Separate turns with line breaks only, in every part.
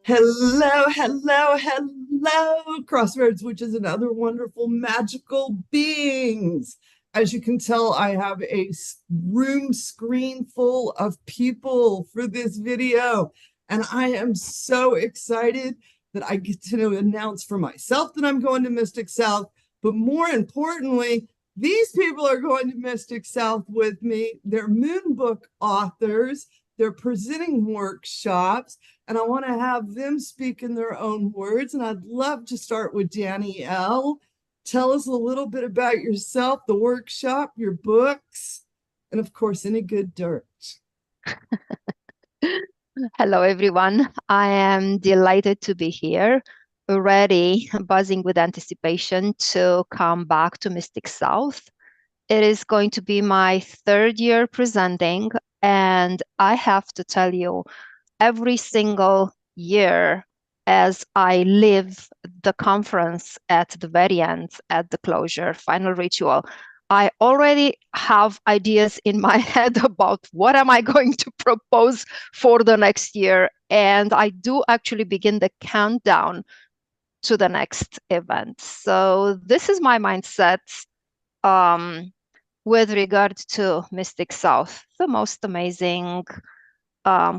Hello, hello, hello, Crossroads, which is another wonderful magical beings. As you can tell, I have a room screen full of people for this video, and I am so excited that I get to announce for myself that I'm going to Mystic South, but more importantly, these people are going to Mystic South with me. They're Moon Book authors, they're presenting workshops, and I want to have them speak in their own words. And I'd love to start with Danielle. Tell us a little bit about yourself, the workshop, your books, and of course, any good dirt.
Hello, everyone. I am delighted to be here, ready, buzzing with anticipation to come back to Mystic South. It is going to be my third year presenting, and I have to tell you, every single year as I live the conference at the very end, at the closure, final ritual, I already have ideas in my head about what am I going to propose for the next year. And I do actually begin the countdown to the next event. So this is my mindset um, with regard to Mystic South, the most amazing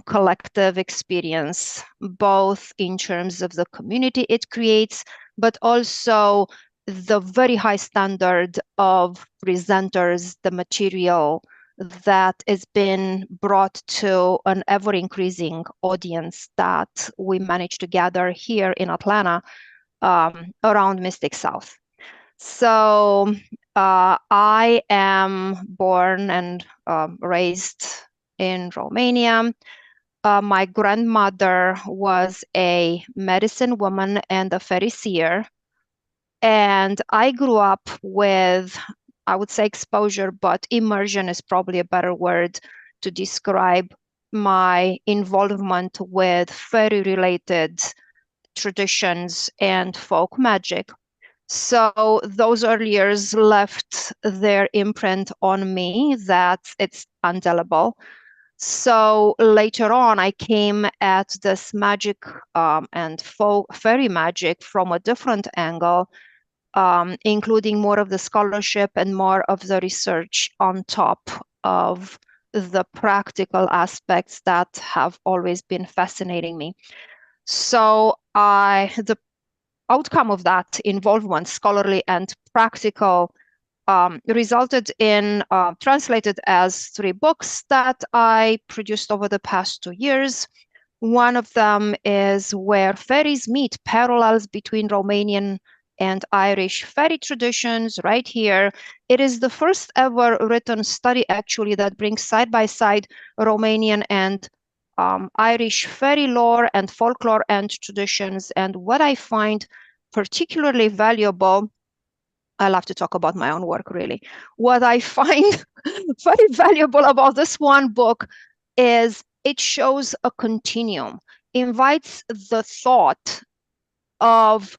collective experience, both in terms of the community it creates, but also the very high standard of presenters, the material that is being brought to an ever-increasing audience that we managed to gather here in Atlanta around Mystic South. So I am born and raised in Romania. My grandmother was a medicine woman and a fairy seer. And I grew up with, I would say exposure, but immersion is probably a better word to describe my involvement with fairy related traditions and folk magic. So those early years left their imprint on me that it's indelible. So later on, I came at this magic and folk fairy magic from a different angle, including more of the scholarship and more of the research on top of the practical aspects that have always been fascinating me. So the outcome of that involvement, scholarly and practical, resulted in translated as 3 books that I produced over the past 2 years. One of them is Where Fairies Meet, Parallels Between Romanian and Irish Fairy Traditions, right here. It is the first ever written study, actually, that brings side by side Romanian and Irish fairy lore and folklore and traditions. And what I find particularly valuable, I love to talk about my own work, really. What I find very valuable about this one book is it shows a continuum, invites the thought of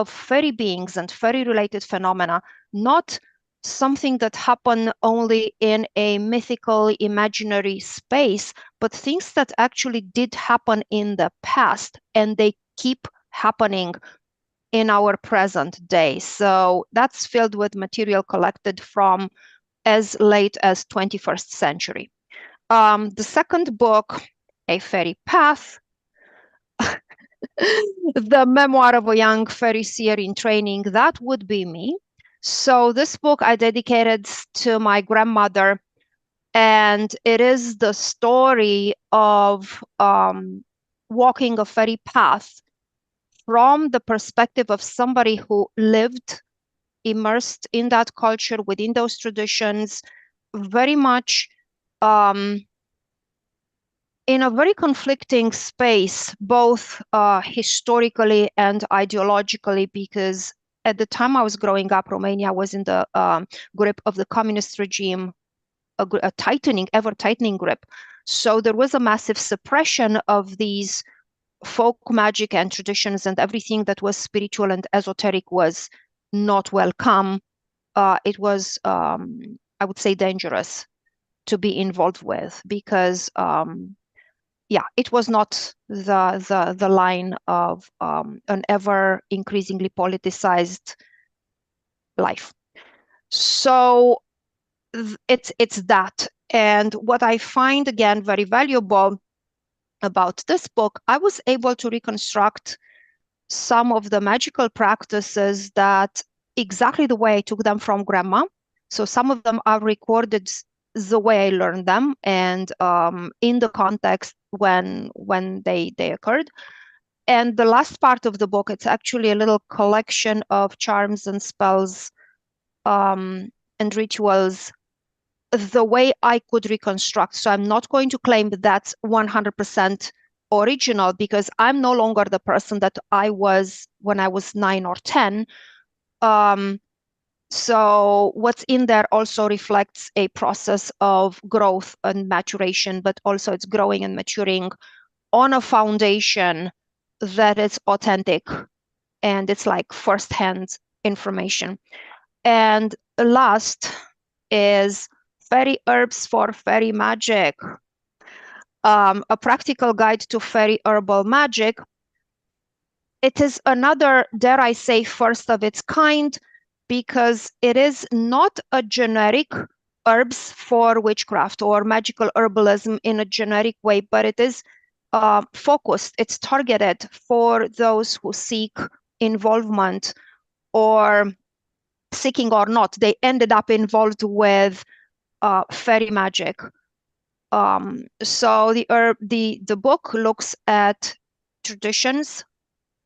fairy beings and fairy related phenomena, not something that happen only in a mythical imaginary space, but things that actually did happen in the past and they keep happening in our present day. So that's filled with material collected from as late as 21st century. The second book, A Fairy Path, the memoir of a young fairy seer in training, that would be me. So this book I dedicated to my grandmother, and it is the story of walking a fairy path from the perspective of somebody who lived immersed in that culture, within those traditions, very much in a very conflicting space, both historically and ideologically, because at the time I was growing up, Romania was in the grip of the communist regime, a tightening, ever tightening grip. So there was a massive suppression of these folk magic and traditions, and everything that was spiritual and esoteric was not welcome. It was, I would say, dangerous to be involved with because yeah, it was not the line of an ever increasingly politicized life. So it's that. And what I find again very valuable about this book, I was able to reconstruct some of the magical practices that exactly the way I took them from grandma. So some of them are recorded the way I learned them and in the context when they occurred. And the last part of the book, it's actually a little collection of charms and spells and rituals the way I could reconstruct. So I'm not going to claim that that's 100% original because I'm no longer the person that I was when I was 9 or 10. So what's in there also reflects a process of growth and maturation, but also it's growing and maturing on a foundation that is authentic and it's like firsthand information. And last is fairy herbs for fairy magic, a practical guide to fairy herbal magic. It is another, dare I say, first of its kind, because it is not a generic herbs for witchcraft or magical herbalism in a generic way, but it is focused, it's targeted for those who seek involvement or seeking or not, they ended up involved with fairy magic. So the book looks at traditions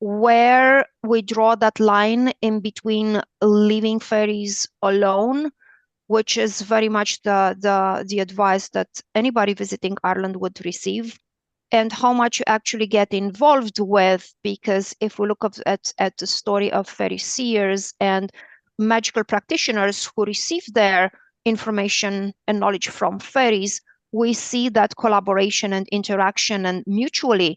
where we draw that line in between leaving fairies alone, which is very much the advice that anybody visiting Ireland would receive, and how much you actually get involved with. Because if we look at the story of fairy seers and magical practitioners who receive their information and knowledge from fairies, we see that collaboration and interaction and mutually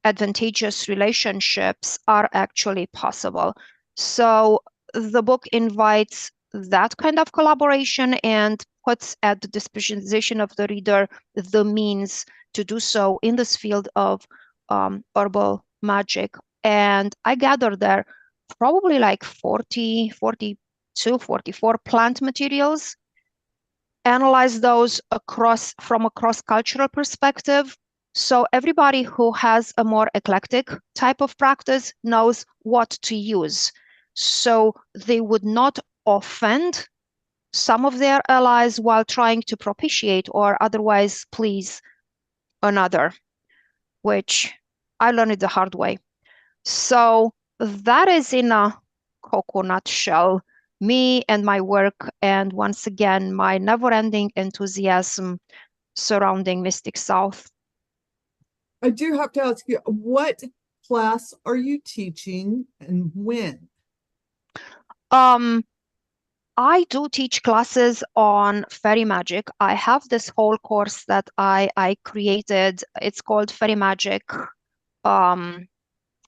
advantageous relationships are actually possible. So the book invites that kind of collaboration and puts at the disposition of the reader the means to do so in this field of herbal magic. And I gather there probably like 40, 42, 44 plant materials, analyze those from a cross-cultural perspective. So everybody who has a more eclectic type of practice knows what to use. So they would not offend some of their allies while trying to propitiate or otherwise please another, which I learned it the hard way. So that is in a coconut shell, me and my work, and once again, my never-ending enthusiasm surrounding Mystic South.
I do have to ask you, what class are you teaching and when?
I do teach classes on fairy magic. I have this whole course that I created. It's called Fairy Magic, from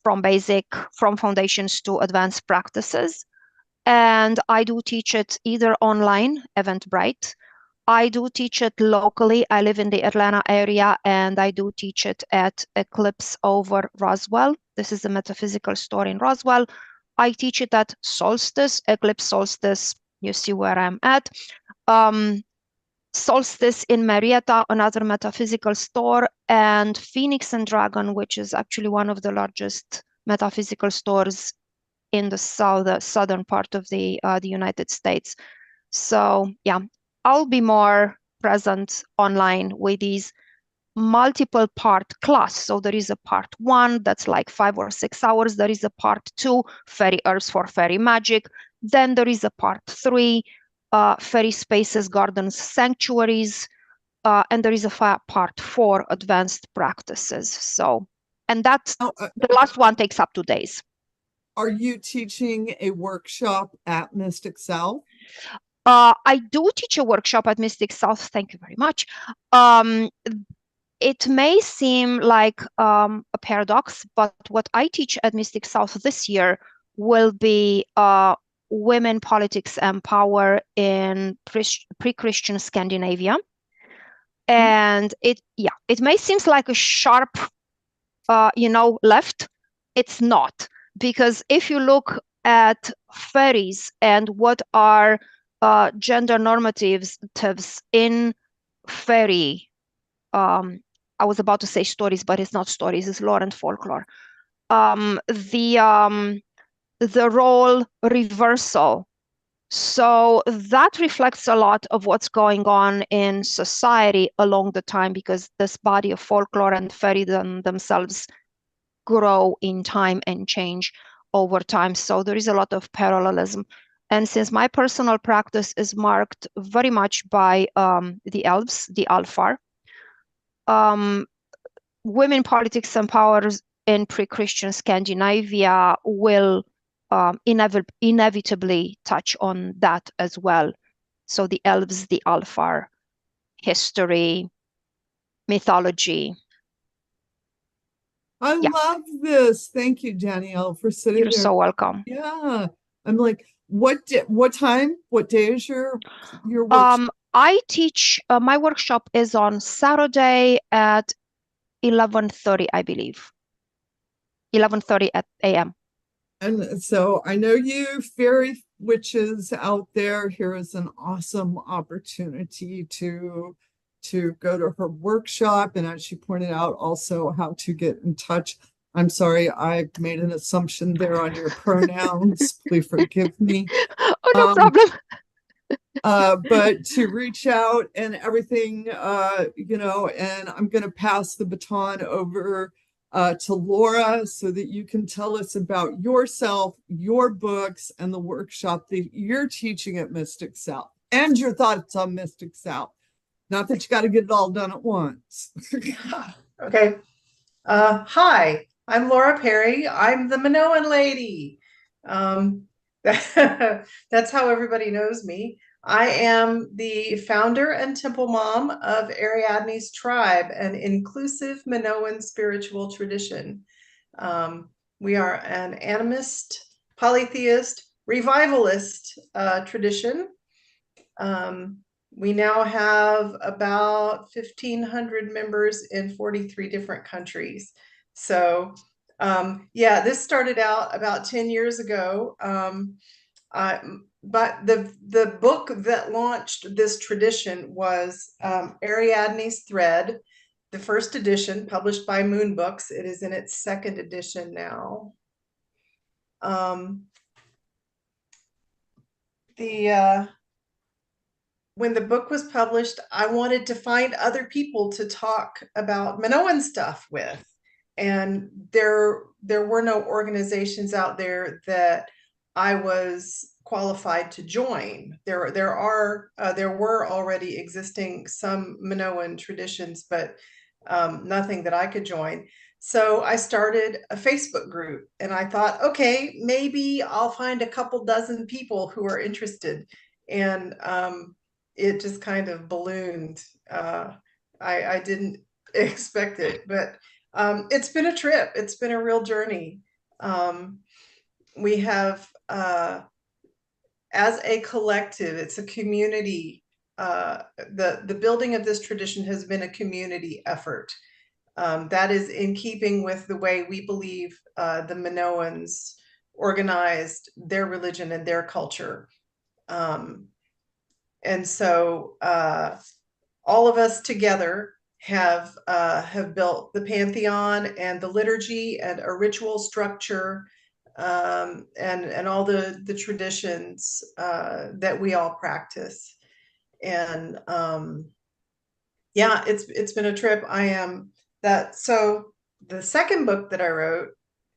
foundations to advanced practices. And I do teach it either online, Eventbrite. I do teach it locally. I live in the Atlanta area, and I do teach it at Eclipse over Roswell. This is a metaphysical store in Roswell. I teach it at Solstice, Eclipse Solstice. You see where I'm at. Solstice in Marietta, another metaphysical store, and Phoenix and Dragon, which is actually one of the largest metaphysical stores in the southern part of the United States. So yeah, I'll be more present online with these multiple part class. So there is a part 1 that's like 5 or 6 hours. There is a part 2, fairy herbs for fairy magic. Then there is a part 3, fairy spaces, gardens, sanctuaries. And there is a part 4, advanced practices. So, and that's the last one takes up 2 days.
Are you teaching a workshop at Mystic South?
I do teach a workshop at Mystic South. Thank you very much. It may seem like a paradox, but what I teach at Mystic South this year will be women, politics, and power in pre-Christian Scandinavia. And it may seem like a sharp, left. It's not, because if you look at fairies and what are gender normatives in fairy, I was about to say stories, but it's not stories, it's lore and folklore. The role reversal. So that reflects a lot of what's going on in society along the time, because this body of folklore and fairy themselves grow in time and change over time. So there is a lot of parallelism. And since my personal practice is marked very much by the elves, the Alfar, women, politics, and powers in pre-Christian Scandinavia will inevitably touch on that as well. So the elves, the Alfar, history, mythology.
I
Yeah,
love this. Thank you, Danielle, for sitting
you're
there.
so welcome.
Yeah. I'm like, what time? What day is your workshop?
I teach, my workshop is on Saturday at 11:30, I believe. 11:30 at a.m.
And so I know you fairy witches out there. Here is an awesome opportunity to go to her workshop. And as she pointed out, also how to get in touch. I'm sorry, I made an assumption there on your pronouns. Please forgive me.
Oh, no
Um,
problem.
but to reach out and everything, and I'm going to pass the baton over to Laura so that you can tell us about yourself, your books, and the workshop that you're teaching at Mystic South and your thoughts on Mystic South. Not that you got to get it all done at once.
Okay. Hi, I'm Laura Perry. I'm the Minoan lady. That's how everybody knows me. I am the founder and temple mom of Ariadne's Tribe, an inclusive Minoan spiritual tradition. We are an animist, polytheist, revivalist tradition. We now have about 1,500 members in 43 different countries. So yeah, this started out about 10 years ago. But the book that launched this tradition was Ariadne's Thread, the first edition published by Moon Books. It is in its second edition now. When the book was published, I wanted to find other people to talk about Minoan stuff with. And there were no organizations out there that I was qualified to join. There were already existing some Minoan traditions, but nothing that I could join. So I started a Facebook group, and I thought, okay, maybe I'll find a couple dozen people who are interested. And it just kind of ballooned. I didn't expect it, but it's been a trip. It's been a real journey. We have, as a collective, it's a community. The building of this tradition has been a community effort. That is in keeping with the way we believe the Minoans organized their religion and their culture. And so all of us together have built the pantheon and the liturgy and a ritual structure, and all the traditions that we all practice. And yeah, it's been a trip. So the second book that I wrote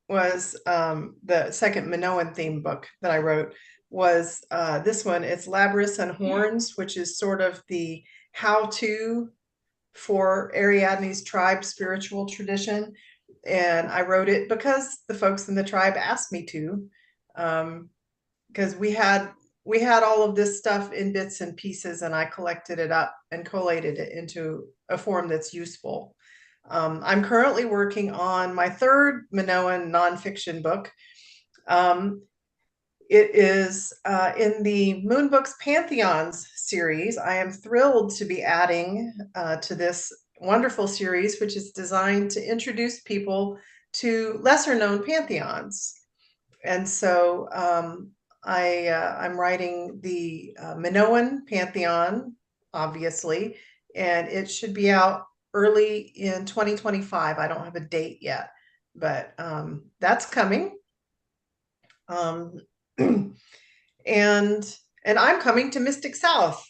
was the second Minoan theme book that I wrote was this one. It's Labrys and Horns, which is sort of the how-to for Ariadne's tribe spiritual tradition. And I wrote it because the folks in the tribe asked me to, because we had all of this stuff in bits and pieces, and I collected it up and collated it into a form that's useful. I'm currently working on my third Minoan nonfiction book. It is in the Moonbooks Pantheons series. I am thrilled to be adding to this wonderful series, which is designed to introduce people to lesser known pantheons. And so I'm writing the Minoan Pantheon, obviously, and it should be out early in 2025. I don't have a date yet, but that's coming. And I'm coming to Mystic South,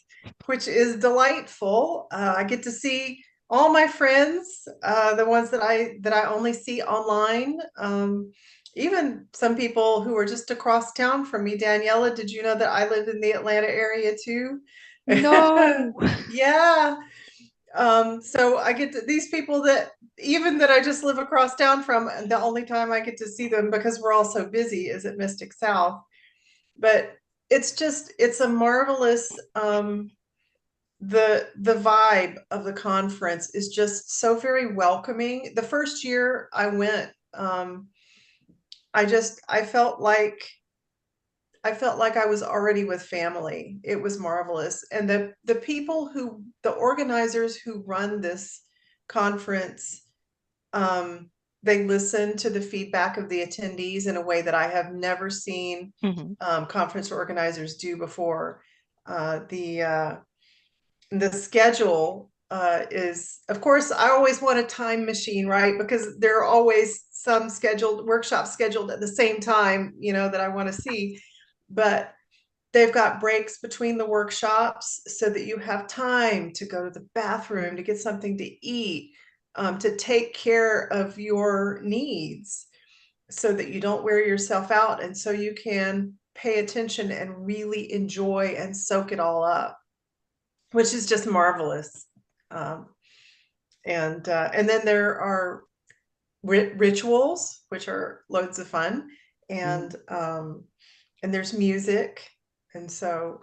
which is delightful. I get to see all my friends, the ones that I only see online. Even some people who are just across town from me. Daniela, did you know that I live in the Atlanta area too?
No.
Yeah. So I get to, these people that even that I just live across town from, and the only time I get to see them because we're all so busy is at Mystic South. But it's a marvelous the vibe of the conference is just so very welcoming. The first year I went, I felt like I was already with family. It was marvelous. And the people the organizers who run this conference, they listen to the feedback of the attendees in a way that I have never seen conference organizers do before. The schedule is, of course, I always want a time machine, right? Because there are always some scheduled workshops scheduled at the same time, that I want to see. But they've got breaks between the workshops so that you have time to go to the bathroom, to get something to eat, to take care of your needs so that you don't wear yourself out, and so you can pay attention and really enjoy and soak it all up, which is just marvelous. And then there are rituals, which are loads of fun, and there's music. And so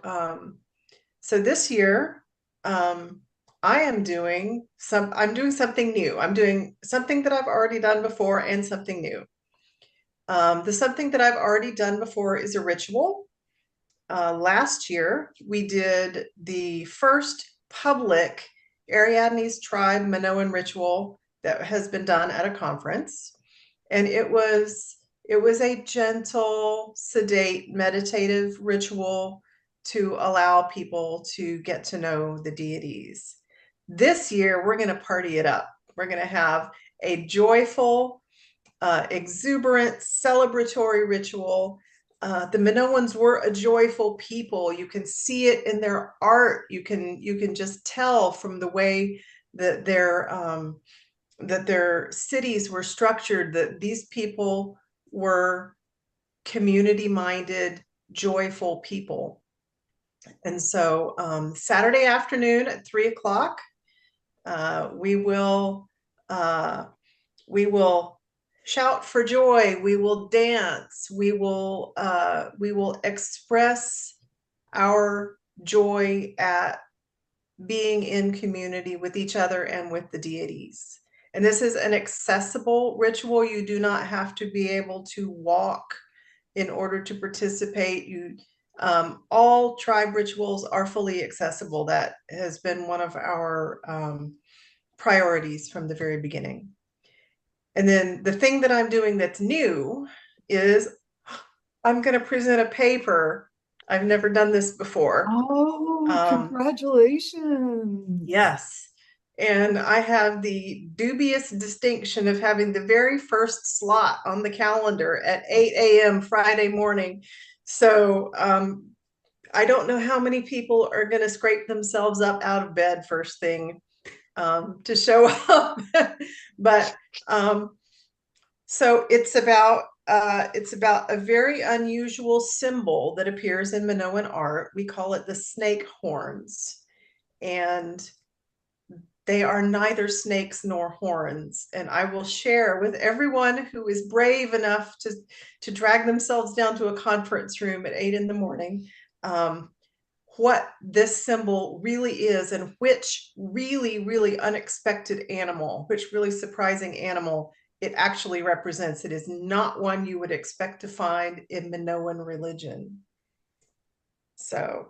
this year, I'm doing something new. I'm doing something that I've already done before and something new. The something that I've already done before is a ritual. Last year, we did the first public Ariadne's tribe Minoan ritual that has been done at a conference. And it was a gentle, sedate, meditative ritual to allow people to get to know the deities. This year, we're going to party it up. We're going to have a joyful, exuberant, celebratory ritual. The Minoans were a joyful people. You can see it in their art. You can just tell from the way that their cities were structured, that these people were community-minded, joyful people. And so Saturday afternoon at 3:00, we will shout for joy. We will dance. We will express our joy at being in community with each other and with the deities. And this is an accessible ritual. You do not have to be able to walk in order to participate. All tribe rituals are fully accessible. That has been one of our priorities from the very beginning. And then the thing that I'm doing that's new is I'm going to present a paper. I've never done this before.
Oh, congratulations.
Yes. And I have the dubious distinction of having the very first slot on the calendar at 8 a.m. Friday morning. So I don't know how many people are going to scrape themselves up out of bed first thing to show up. But so it's about a very unusual symbol that appears in Minoan art. We call it the snake horns, and they are neither snakes nor horns. And I will share with everyone who is brave enough to drag themselves down to a conference room at 8 a.m. What this symbol really is, and which really, really unexpected animal, which really surprising animal it actually represents. It is not one you would expect to find in Minoan religion. So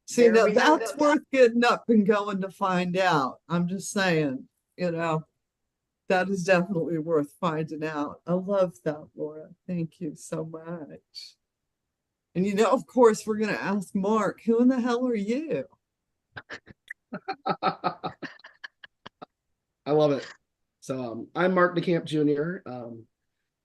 See,
there
now
we have
that's
it.
worth getting up and going to find out. I'm just saying, that is definitely worth finding out. I love that, Laura. Thank you so much. And of course, we're going to ask Mark, who in the hell are you?
I love it. So I'm Mark DeCamp Jr.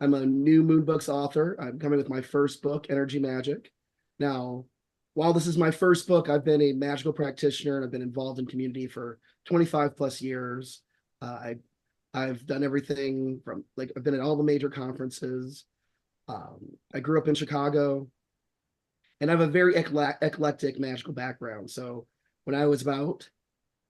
I'm a new Moonbooks author. I'm coming with my first book, Energy Magic. Now, while this is my first book, I've been a magical practitioner and I've been involved in community for 25 plus years. I've done everything from I've been at all the major conferences. I grew up in Chicago and I have a very eclectic magical background. So when I was about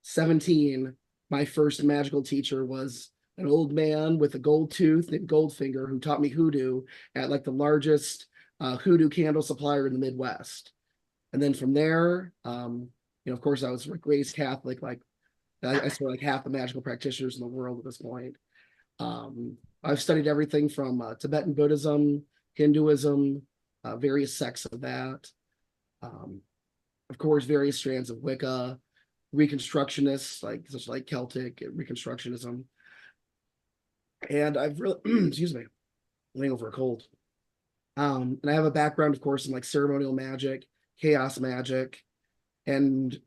17, my first magical teacher was an old man with a gold tooth named Goldfinger who taught me hoodoo at the largest hoodoo candle supplier in the Midwest. And then from there, of course, I was raised Catholic. I swear, half the magical practitioners in the world at this point. I've studied everything from Tibetan Buddhism, Hinduism, various sects of that. Of course, various strands of Wicca, Reconstructionists, such like Celtic Reconstructionism. And I've really, excuse me, laying over a cold. And I have a background, of course, in ceremonial magic, chaos magic, and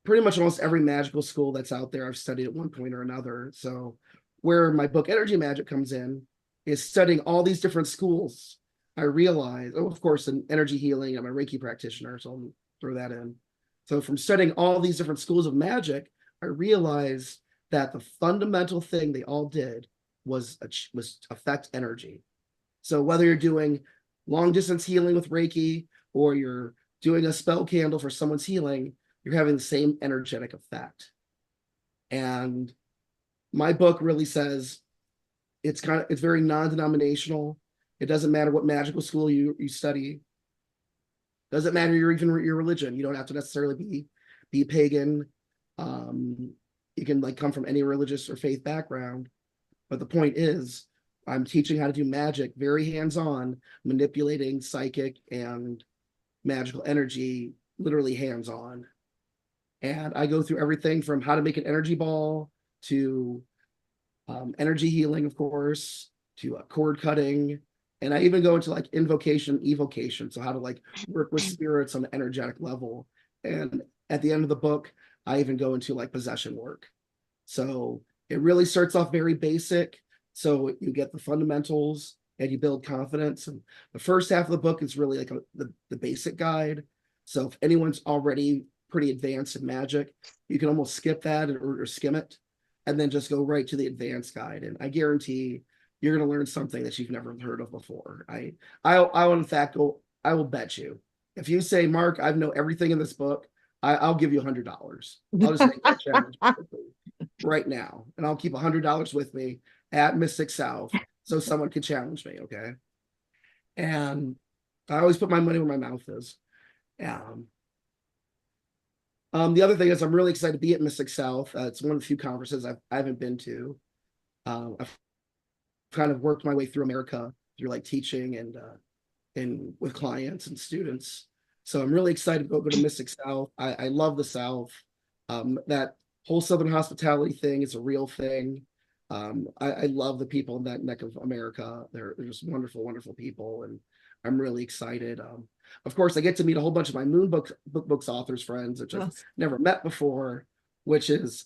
pretty much almost every magical school that's out there I've studied at one point or another. So where my book Energy Magic comes in is studying all these different schools. I realize, of course, in energy healing, I'm a Reiki practitioner, so I'll throw that in. So from studying all these different schools of magic, I realized that the fundamental thing they all did was affect energy. So whether you're doing long distance healing with Reiki or you're doing a spell candle for someone's healing, you're having the same energetic effect. And my book really says it's very non-denominational. It doesn't matter what magical school you study. Doesn't matter your religion. You don't have to necessarily be pagan. You can come from any religious or faith background. But the point is, I'm teaching how to do magic, very hands-on, manipulating psychic and magical energy, literally hands-on. And I go through everything from how to make an energy ball to energy healing, of course, to cord cutting. And I even go into invocation, evocation. So how to work with spirits on the energetic level. And at the end of the book, I even go into possession work. So it really starts off very basic. So you get the fundamentals and you build confidence. And the first half of the book is really the basic guide. So if anyone's already pretty advanced in magic, you can almost skip that or skim it and then just go right to the advanced guide. And I guarantee you're going to learn something that you've never heard of before. I will in fact I will bet you if you say, Mark, I know everything in this book, I'll give you $100. I'll just make that challenge right now, and I'll keep $100 with me at Mystic South so someone can challenge me. Okay, and I always put my money where my mouth is. The other thing is I'm really excited to be at Mystic South. It's one of the few conferences I haven't been to. I've kind of worked my way through America through teaching and with clients and students. So I'm really excited to go to Mystic South. I love the South. That whole Southern hospitality thing is a real thing. I love the people in that neck of America. They're just wonderful, wonderful people. And I'm really excited. Of course, I get to meet a whole bunch of my Moonbooks authors friends, which I've never met before, which is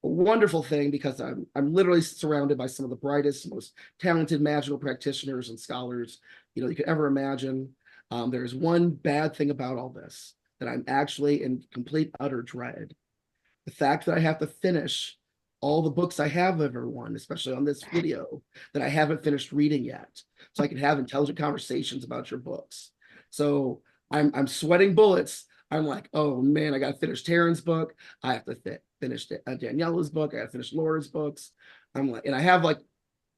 a wonderful thing because I'm literally surrounded by some of the brightest, most talented magical practitioners and scholars you could ever imagine. There's one bad thing about all this that I'm actually in complete utter dread. The fact that I have to finish all the books I have ever won, especially on this video, that I haven't finished reading yet, so I can have intelligent conversations about your books. So I'm sweating bullets. I'm like, oh man, I got to finish Taryn's book. I have to finish Daniela's book. I got to finish Laura's books. I'm like, and I have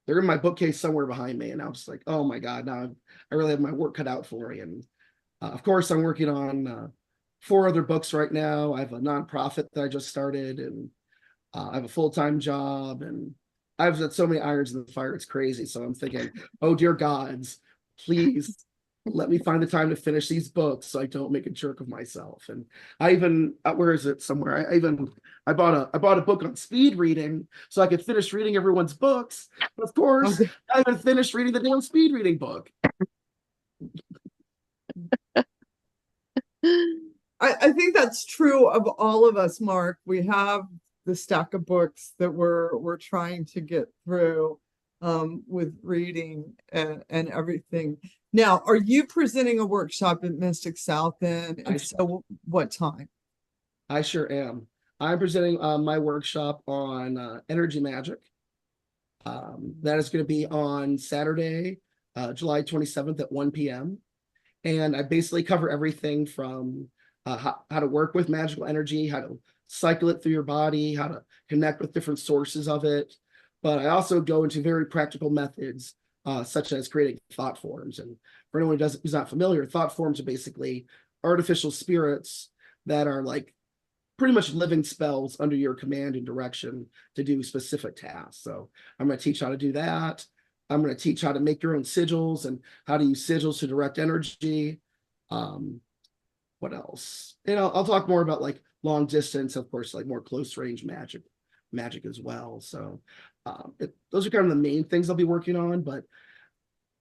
they're in my bookcase somewhere behind me, and I'm just like, oh my God, now I really have my work cut out for me. And of course, I'm working on 4 other books right now. I have a nonprofit that I just started, and I have a full-time job, and I've got so many irons in the fire, it's crazy. So I'm thinking, oh dear gods, please let me find the time to finish these books so I don't make a jerk of myself. And I even, where is it somewhere? I bought a book on speed reading so I could finish reading everyone's books. But of course, I haven't finished reading the damn speed reading book.
I think that's true of all of us, Mark. We have the stack of books that we're trying to get through with reading and everything. Now, are you presenting a workshop at Mystic South then? And so what time?
I sure am. I'm presenting my workshop on energy magic. That is going to be on Saturday, July 27th at 1 p.m. And I basically cover everything from how to work with magical energy, how to cycle it through your body, how to connect with different sources of it. But I also go into very practical methods, such as creating thought forms. And for anyone who's not familiar, thought forms are basically artificial spirits that are like pretty much living spells under your command and direction to do specific tasks. So I'm going to teach how to do that. I'm going to teach how to make your own sigils and how to use sigils to direct energy. What else? And I'll talk more about like long distance, of course, like more close range magic as well. So those are kind of the main things I'll be working on, but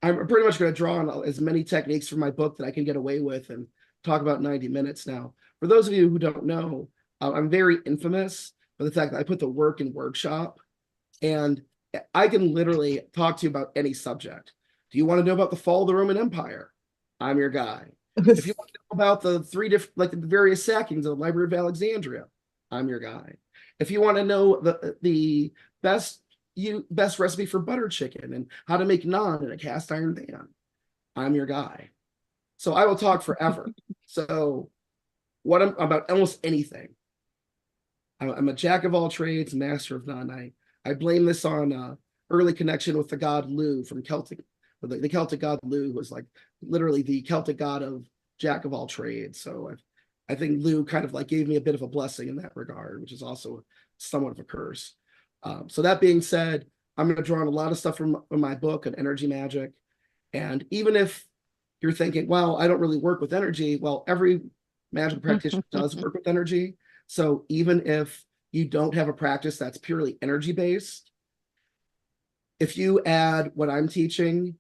I'm pretty much going to draw on as many techniques from my book that I can get away with and talk about 90 minutes now. For those of you who don't know, I'm very infamous for the fact that I put the work in workshop, and I can literally talk to you about any subject. Do you want to know about the fall of the Roman Empire? I'm your guy. If you want to know about the the various sackings of the Library of Alexandria, I'm your guy. If you want to know the best recipe for butter chicken and how to make naan in a cast iron pan, I'm your guy. So I will talk forever. So about almost anything. I'm a jack of all trades, master of none. I blame this on early connection with the god Lu from Celtic. The Celtic god Lu was like literally the Celtic god of jack of all trades. So I think Lu kind of like gave me a bit of a blessing in that regard, which is also somewhat of a curse. So that being said, I'm going to draw on a lot of stuff from my book on energy magic. And even if you're thinking, well, I don't really work with energy, well, every magical practitioner does work with energy. So even if you don't have a practice that's purely energy based, if you add what I'm teaching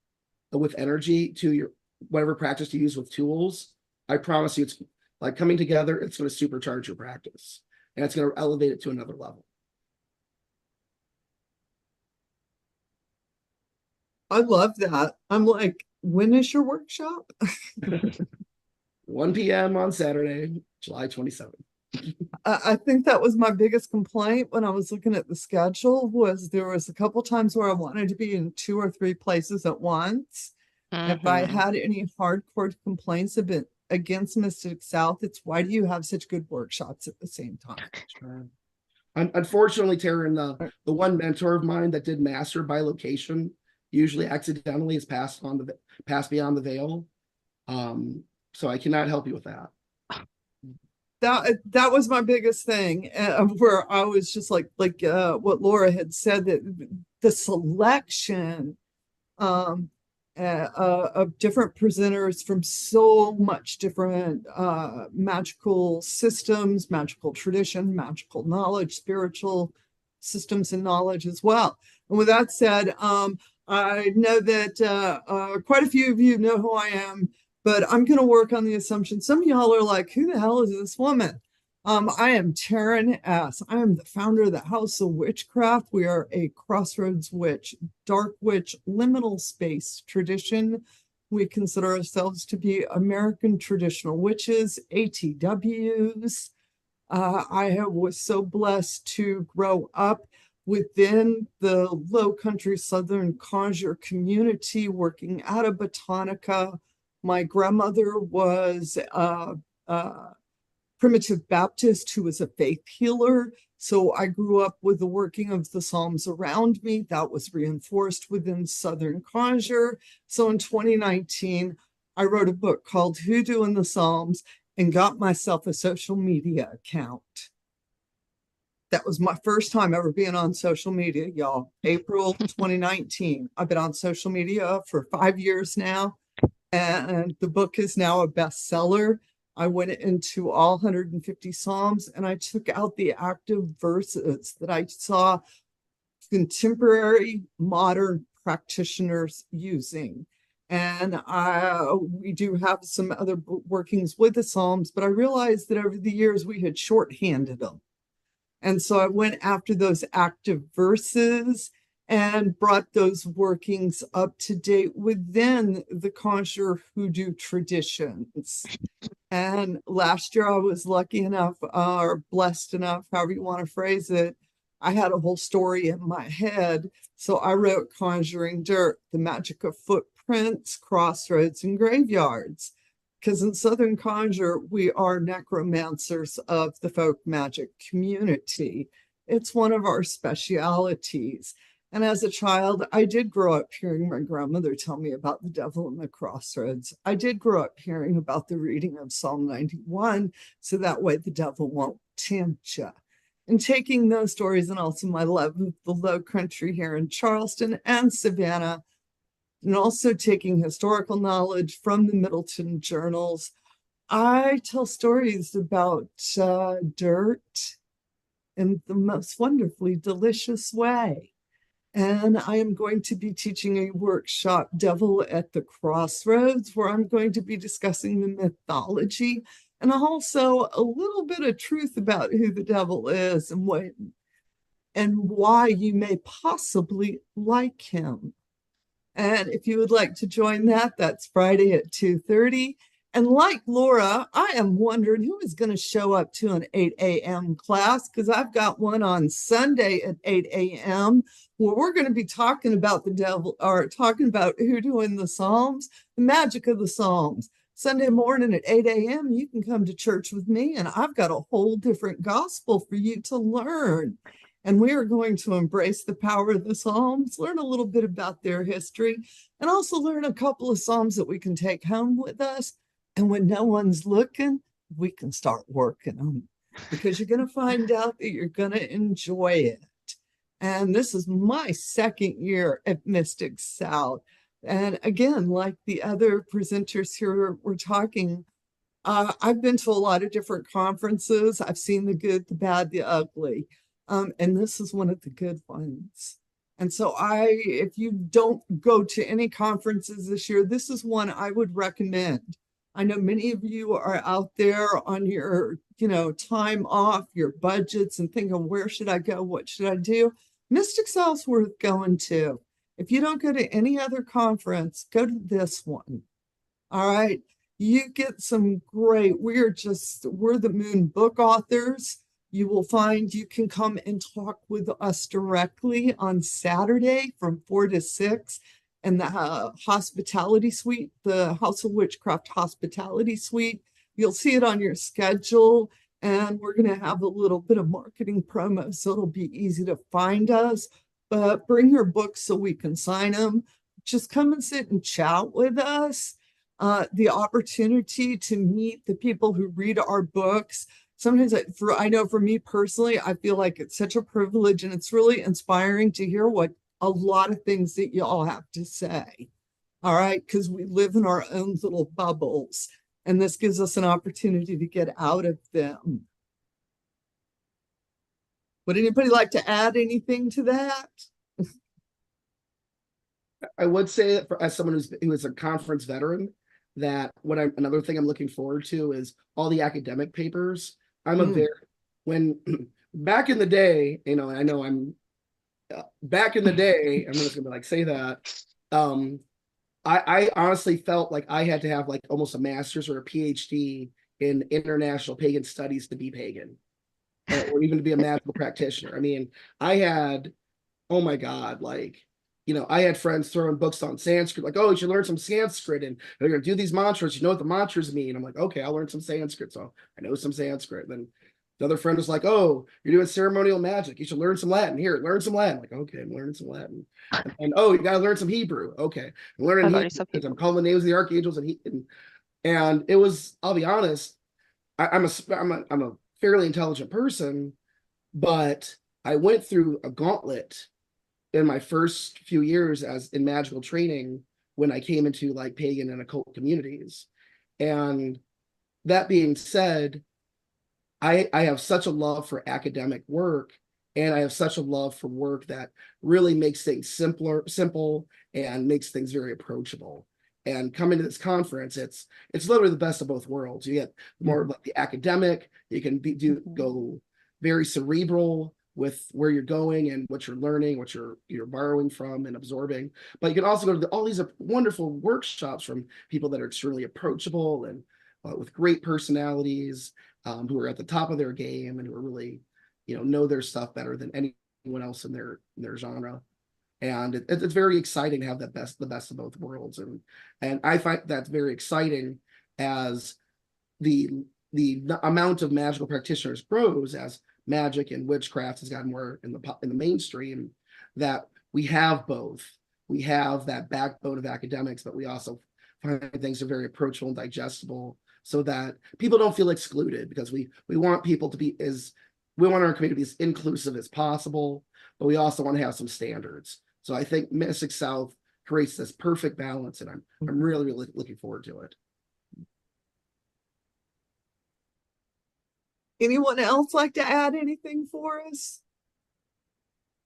with energy to your whatever practice you use with tools, I promise you it's like coming together, it's going to supercharge your practice and it's going to elevate it to another level.
I love that. I'm like, when is your workshop?
1 p.m. on Saturday, July 27th.
I think that was my biggest complaint when I was looking at the schedule, was there was a couple times where I wanted to be in 2 or 3 places at once. If I had any hardcore complaints against Mystic South, it's why do you have such good workshops at the same time?
Sure. Unfortunately, Taryn, the one mentor of mine that did master by location usually accidentally is passed beyond the veil. So I cannot help you with that.
That was my biggest thing, where I was just like what Laura had said, that the selection of different presenters from so much different magical systems, magical tradition, magical knowledge, spiritual systems and knowledge as well. And with that said, I know that quite a few of you know who I am, but I'm going to work on the assumption some of y'all are like, who the hell is this woman? I am Taryn S. I am the founder of the House of Witchcraft. We are a crossroads witch, dark witch, liminal space tradition. We consider ourselves to be American traditional witches, ATWs. I was so blessed to grow up within the Low Country Southern Conjure community, working out of Botanica. My grandmother was Primitive Baptist who was a faith healer. So I grew up with the working of the Psalms around me. That was reinforced within Southern Conjure. So in 2019, I wrote a book called Hoodoo in the Psalms and got myself a social media account. That was my first time ever being on social media, y'all. April 2019. I've been on social media for 5 years now, and the book is now a bestseller. I went into all 150 Psalms and I took out the active verses that I saw contemporary modern practitioners using. And we do have some other workings with the Psalms, but I realized that over the years we had shorthanded them. And so I went after those active verses and brought those workings up to date within the conjure hoodoo traditions. And last year I was lucky enough, or blessed enough, however you want to phrase it, I had a whole story in my head. So I wrote Conjuring Dirt, the magic of footprints, crossroads, and graveyards. Because in Southern Conjure, we are necromancers of the folk magic community. It's one of our specialities. And as a child, I did grow up hearing my grandmother tell me about the devil in the crossroads. I did grow up hearing about the reading of Psalm 91, so that way the devil won't tempt you. And taking those stories and also my love of the Low Country here in Charleston and Savannah, and also taking historical knowledge from the Middleton journals, I tell stories about dirt in the most wonderfully delicious way. And I am going to be teaching a workshop, Devil at the Crossroads, where I'm going to be discussing the mythology and also a little bit of truth about who the devil is and why you may possibly like him. And if you would like to join that, that's Friday at 2:30. And like Laura, I am wondering who is going to show up to an 8 a.m. class, because I've got one on Sunday at 8 a.m. where we're going to be talking about the devil, or talking about hoodoo in the Psalms, the magic of the Psalms. Sunday morning at 8 a.m., you can come to church with me, and I've got a whole different gospel for you to learn. And we are going to embrace the power of the Psalms, learn a little bit about their history, and also learn a couple of Psalms that we can take home with us. And when no one's looking, we can start working them, because you're going to find out that you're going to enjoy it. And this is my second year at Mystic South. And again, like the other presenters here were talking, I've been to a lot of different conferences. I've seen the good, the bad, the ugly. And this is one of the good ones. And so if you don't go to any conferences this year, this is one I would recommend. I know many of you are out there on your, time off, your budgets, and thinking, where should I go? What should I do? Mystic South's worth going to. If you don't go to any other conference, go to this one. All right. You get some great, we're the Moon book authors. You will find you can come and talk with us directly on Saturday from 4 to 6 in the hospitality suite, the House of Witchcraft hospitality suite. You'll see it on your schedule, and we're going to have a little bit of marketing promo, so it'll be easy to find us. But bring your books so we can sign them. Just come and sit and chat with us. The opportunity to meet the people who read our books. Sometimes I know for me personally, I feel like it's such a privilege, and it's really inspiring to hear what a lot of things that you all have to say. All right, because we live in our own little bubbles, and this gives us an opportunity to get out of them. Would anybody like to add anything to that?
I would say that as someone who is a conference veteran, that another thing I'm looking forward to is all the academic papers. Back in the day, I know I'm back in the day, I'm just gonna say that. I honestly felt like I had to have like almost a master's or a PhD in international pagan studies to be pagan, or even to be a magical practitioner. I mean, I had, oh my God, I had friends throwing books on Sanskrit, like, oh, you should learn some Sanskrit, and they're going to do these mantras. You know what the mantras mean? I'm like, okay, I'll learn some Sanskrit. So I know some Sanskrit. Then the other friend was like, oh, you're doing ceremonial magic. You should learn some Latin. Here, learn some Latin. I'm like, okay, I'm learning some Latin. And oh, you got to learn some Hebrew. Okay, I'm learning Hebrew because I'm calling the names of the archangels. And it was, I'll be honest, I'm a fairly intelligent person, But I went through a gauntlet in my first few years as in magical training when I came into like pagan and occult communities. And that being said, I have such a love for academic work, and I have such a love for work that really makes things simple and makes things very approachable. And coming to this conference, it's literally the best of both worlds. You get more like the academic, you can go very cerebral with where you're going and what you're learning, what you're borrowing from and absorbing. But you can also go to all these wonderful workshops from people that are extremely approachable and with great personalities, who are at the top of their game and who are really, know their stuff better than anyone else in their genre. And it's very exciting to have the best of both worlds. And I find that's very exciting as the amount of magical practitioners grows, as magic and witchcraft has gotten more in the mainstream, that we have both. We have that backbone of academics, but we also find things are very approachable and digestible, so that people don't feel excluded, because we want people to be we want our community to be as inclusive as possible, but we also want to have some standards. So I think Mystic South creates this perfect balance, and I'm really, really looking forward to it.
Anyone else like to add anything for us?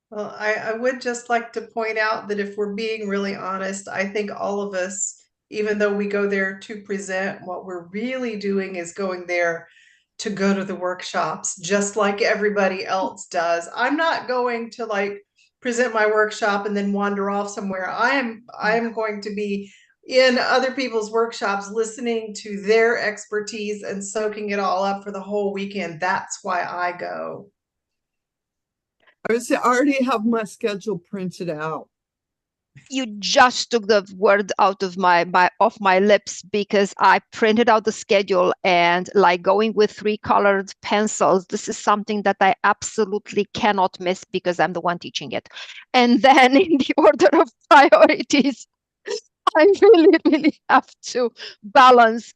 Well, I would just like to point out that if we're being really honest, I think all of us, even though we go there to present, what we're really doing is going there to go to the workshops, just like everybody else does. I'm not going to like present my workshop and then wander off somewhere. I am going to be in other people's workshops, listening to their expertise and soaking it all up for the whole weekend. That's why I go.
I would say I already have my schedule printed out.
You just took the word out of my lips, because I printed out the schedule, and like going with 3 colored pencils, this is something that I absolutely cannot miss because I'm the one teaching it. And then in the order of priorities, I really, really have to balance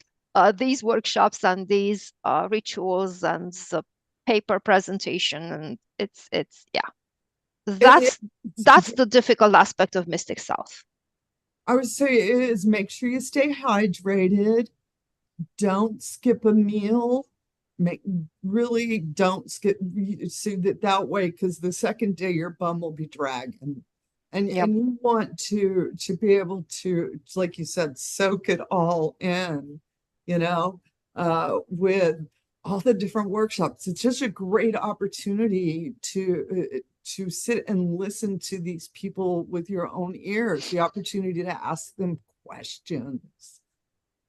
these workshops and these rituals and the paper presentation, and it's yeah. That's the difficult aspect of Mystic South.
I would say is make sure you stay hydrated. Don't skip a meal. Really don't skip. See that way, because the second day your bum will be dragging, and you want to be able to, like you said, soak it all in. With all the different workshops, it's just a great opportunity to sit and listen to these people with your own ears, the opportunity to ask them questions.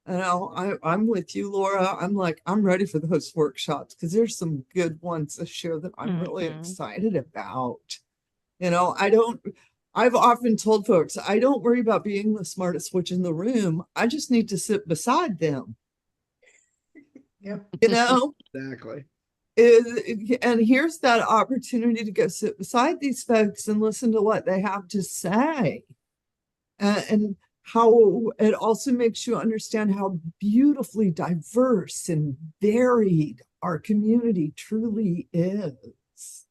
I'm with you, Laura. I'm ready for those workshops, because there's some good ones this year that I'm really excited about. I've often told folks, I don't worry about being the smartest witch in the room. I just need to sit beside them.
Yep.
Exactly. And here's that opportunity to go sit beside these folks and listen to what they have to say. And how it also makes you understand how beautifully diverse and varied our community truly is.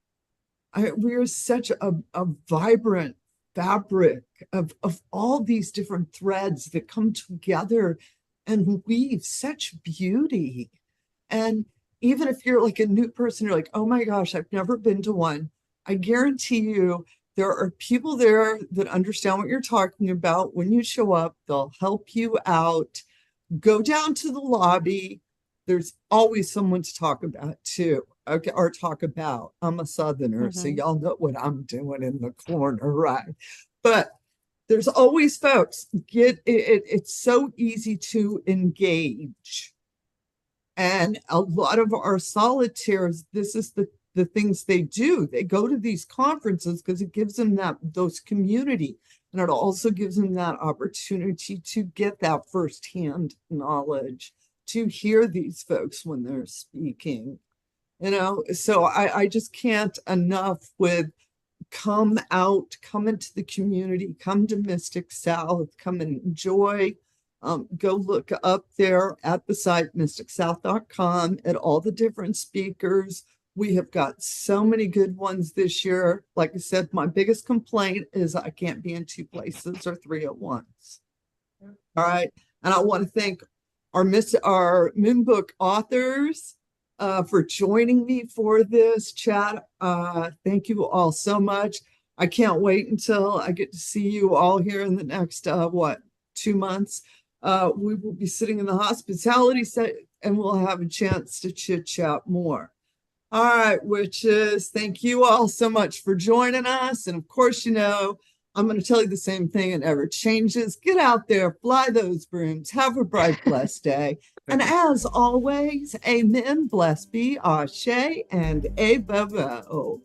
We are such a vibrant fabric of all these different threads that come together and weave such beauty. And even if you're like a new person, you're like, oh my gosh, I've never been to one, I guarantee you there are people there that understand what you're talking about. When you show up, they'll help you out. Go down to the lobby. There's always someone to talk about too. Okay, or talk about. I'm a Southerner, so y'all know what I'm doing in the corner, right? But there's always folks. It's so easy to engage. And a lot of our solitaires, this is the things they do. They go to these conferences because it gives them those community. And it also gives them that opportunity to get that firsthand knowledge, to hear these folks when they're speaking. So I just can't enough with come out, come into the community, come to Mystic South, come and enjoy. Go look up there at the site, mysticsouth.com, at all the different speakers. We have got so many good ones this year. Like I said, my biggest complaint is I can't be in 2 places or 3 at once. All right. And I want to thank our Moon Book authors for joining me for this chat. Thank you all so much. I can't wait until I get to see you all here in the next 2 months. We will be sitting in the hospitality set and we'll have a chance to chit chat more. All right, witches, thank you all so much for joining us. And of course, you know, I'm going to tell you the same thing, it never changes. Get out there, fly those brooms, have a bright, blessed day. And as always, amen, blessed be, ashe, and a babo.